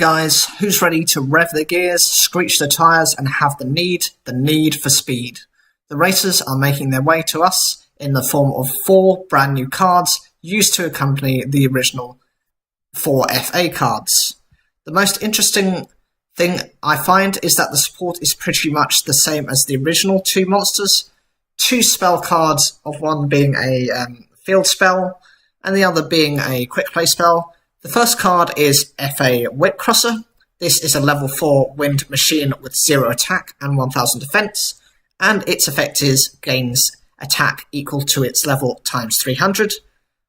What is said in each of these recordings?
guys, who's ready to rev their gears, screech their tyres and have the need for speed? The racers are making their way to us in the form of 4 brand new cards used to accompany the original 4 FA cards. The most interesting thing I find is that the support is pretty much the same as the original 2 monsters. 2 spell cards, of one being a field spell and the other being a quick play spell. The first card is FA Whipcrosser. This is a level 4 wind machine with 0 attack and 1000 defense, and its effect is gains attack equal to its level times 300.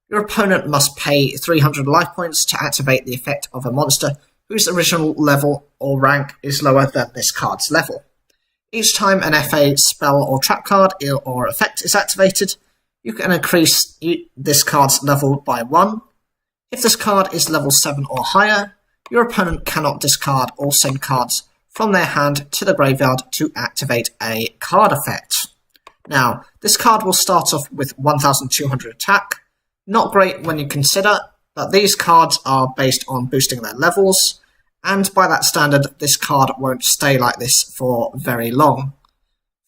Your opponent must pay 300 life points to activate the effect of a monster whose original level or rank is lower than this card's level. Each time an FA spell or trap card or effect is activated, you can increase this card's level by 1. If this card is level 7 or higher, your opponent cannot discard or send cards from their hand to the graveyard to activate a card effect. Now, this card will start off with 1200 attack. Not great when you consider, but these cards are based on boosting their levels, and by that standard, this card won't stay like this for very long.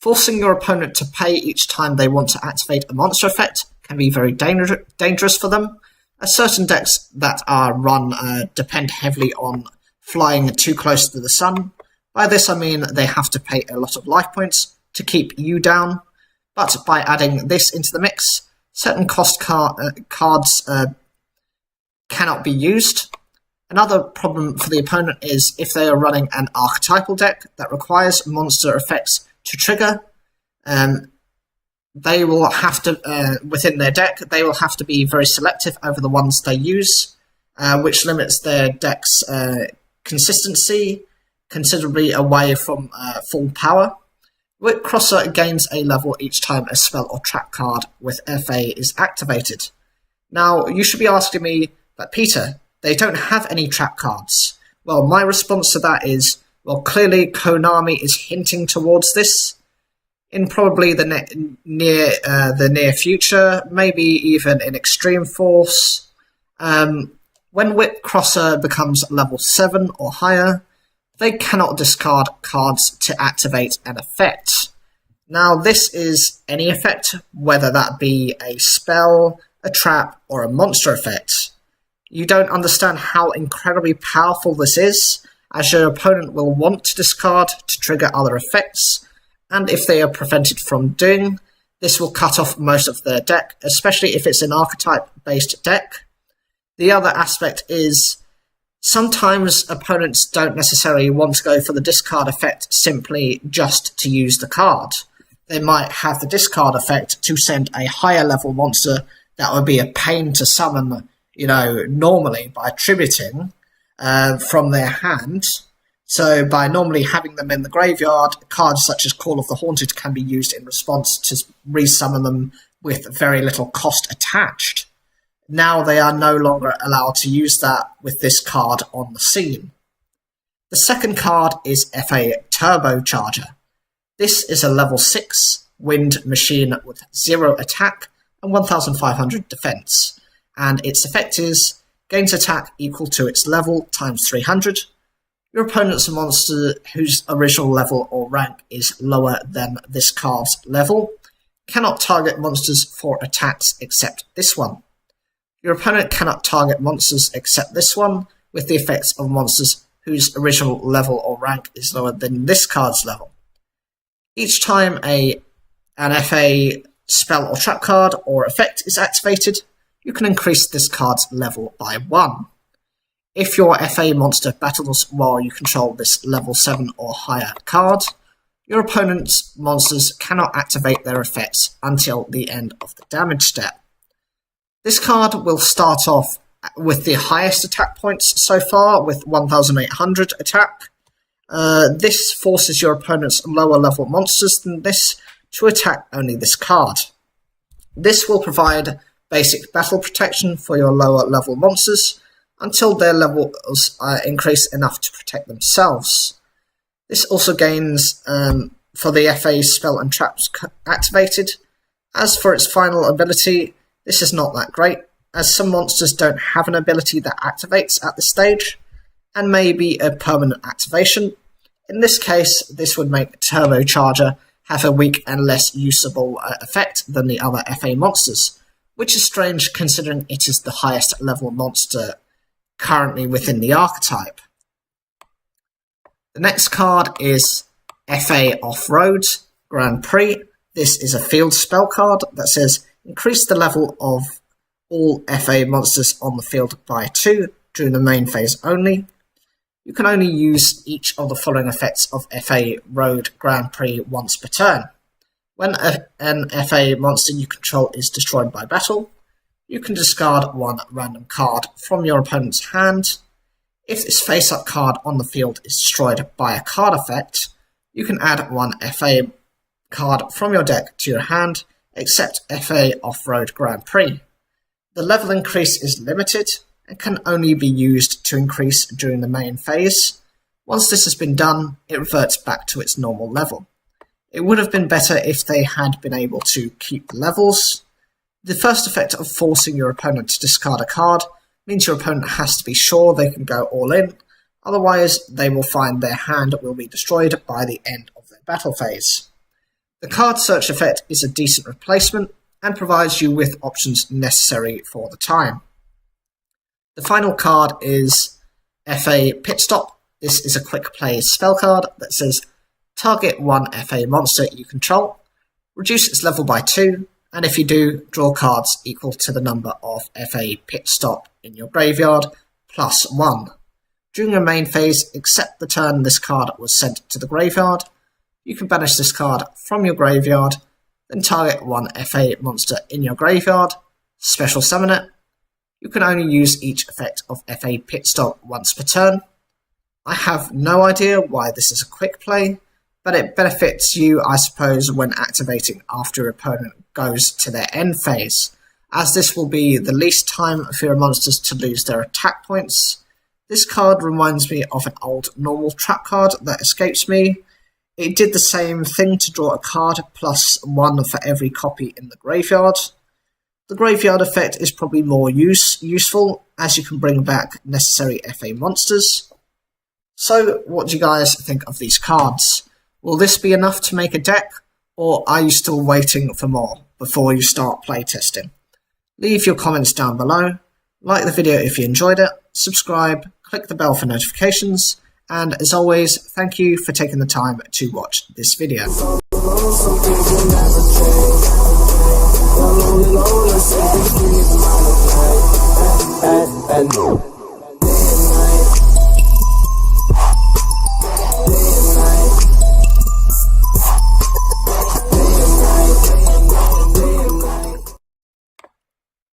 Forcing your opponent to pay each time they want to activate a monster effect can be very dangerous for them, as certain decks that are run depend heavily on flying too close to the sun. By this I mean they have to pay a lot of life points to keep you down, but by adding this into the mix, certain cost cards cannot be used. Another problem for the opponent is if they are running an archetypal deck that requires monster effects to trigger, they will have to, within their deck, they will have to be very selective over the ones they use, which limits their deck's consistency considerably away from full power. Whipcrosser gains a level each time a spell or trap card with FA is activated. Now, you should be asking me, but Peter, they don't have any trap cards. Well, my response to that is, well, clearly Konami is hinting towards this. In probably the near future, maybe even in Extreme Force. When Whipcrosser becomes level 7 or higher, they cannot discard cards to activate an effect. Now, this is any effect, whether that be a spell, a trap, or a monster effect. You don't understand how incredibly powerful this is, as your opponent will want to discard to trigger other effects, and if they are prevented from doing, this will cut off most of their deck, especially if it's an archetype-based deck. The other aspect is, sometimes opponents don't necessarily want to go for the discard effect simply just to use the card. They might have the discard effect to send a higher level monster that would be a pain to summon, normally by attributing from their hand. So by normally having them in the graveyard, cards such as Call of the Haunted can be used in response to resummon them with very little cost attached. Now they are no longer allowed to use that with this card on the scene. The second card is FA Turbocharger. This is a level 6 wind machine with 0 attack and 1500 defense, and its effect is gains attack equal to its level times 300. Your opponent's monster whose original level or rank is lower than this card's level cannot target monsters for attacks except this one. Your opponent cannot target monsters except this one with the effects of monsters whose original level or rank is lower than this card's level. Each time an FA spell or trap card or effect is activated, you can increase this card's level by 1. If your FA monster battles while you control this level 7 or higher card, your opponent's monsters cannot activate their effects until the end of the damage step. This card will start off with the highest attack points so far, with 1800 attack. This forces your opponent's lower level monsters than this to attack only this card. This will provide basic battle protection for your lower level monsters until their levels increase enough to protect themselves. This also gains for the FA spell and traps activated. As for its final ability, this is not that great, as some monsters don't have an ability that activates at this stage. and maybe a permanent activation. In this case, this would make Turbocharger have a weak and less usable effect than the other FA monsters, which is strange considering it is the highest level monster currently within the archetype. The next card is FA Off-Road Grand Prix. This is a field spell card that says increase the level of all FA monsters on the field by 2 during the main phase only. You can only use each of the following effects of FA Road Grand Prix once per turn. When an FA monster you control is destroyed by battle, you can discard one random card from your opponent's hand. If this face-up card on the field is destroyed by a card effect, you can add one FA card from your deck to your hand, except FA Off-Road Grand Prix. The level increase is limited and can only be used to increase during the main phase. Once this has been done, it reverts back to its normal level. It would have been better if they had been able to keep the levels. The first effect of forcing your opponent to discard a card means your opponent has to be sure they can go all in, otherwise they will find their hand will be destroyed by the end of their battle phase. The card search effect is a decent replacement and provides you with options necessary for the time. The final card is FA Pit Stop. This is a quick play spell card that says target one FA monster you control, reduce its level by 2, and if you do, draw cards equal to the number of FA Pit Stop in your graveyard, plus 1. During your main phase, except the turn this card was sent to the graveyard, you can banish this card from your graveyard, then target one FA monster in your graveyard, special summon it. You can only use each effect of FA Pit Stop once per turn. I have no idea why this is a quick play, but it benefits you, I suppose, when activating after your opponent goes to their end phase, as this will be the least time for your monsters to lose their attack points. This card reminds me of an old normal trap card that escapes me. It did the same thing to draw a card plus 1 for every copy in the graveyard. The graveyard effect is probably more useful, as you can bring back necessary FA monsters. So, what do you guys think of these cards? Will this be enough to make a deck, or are you still waiting for more before you start playtesting? Leave your comments down below, like the video if you enjoyed it, subscribe, click the bell for notifications, and as always, thank you for taking the time to watch this video.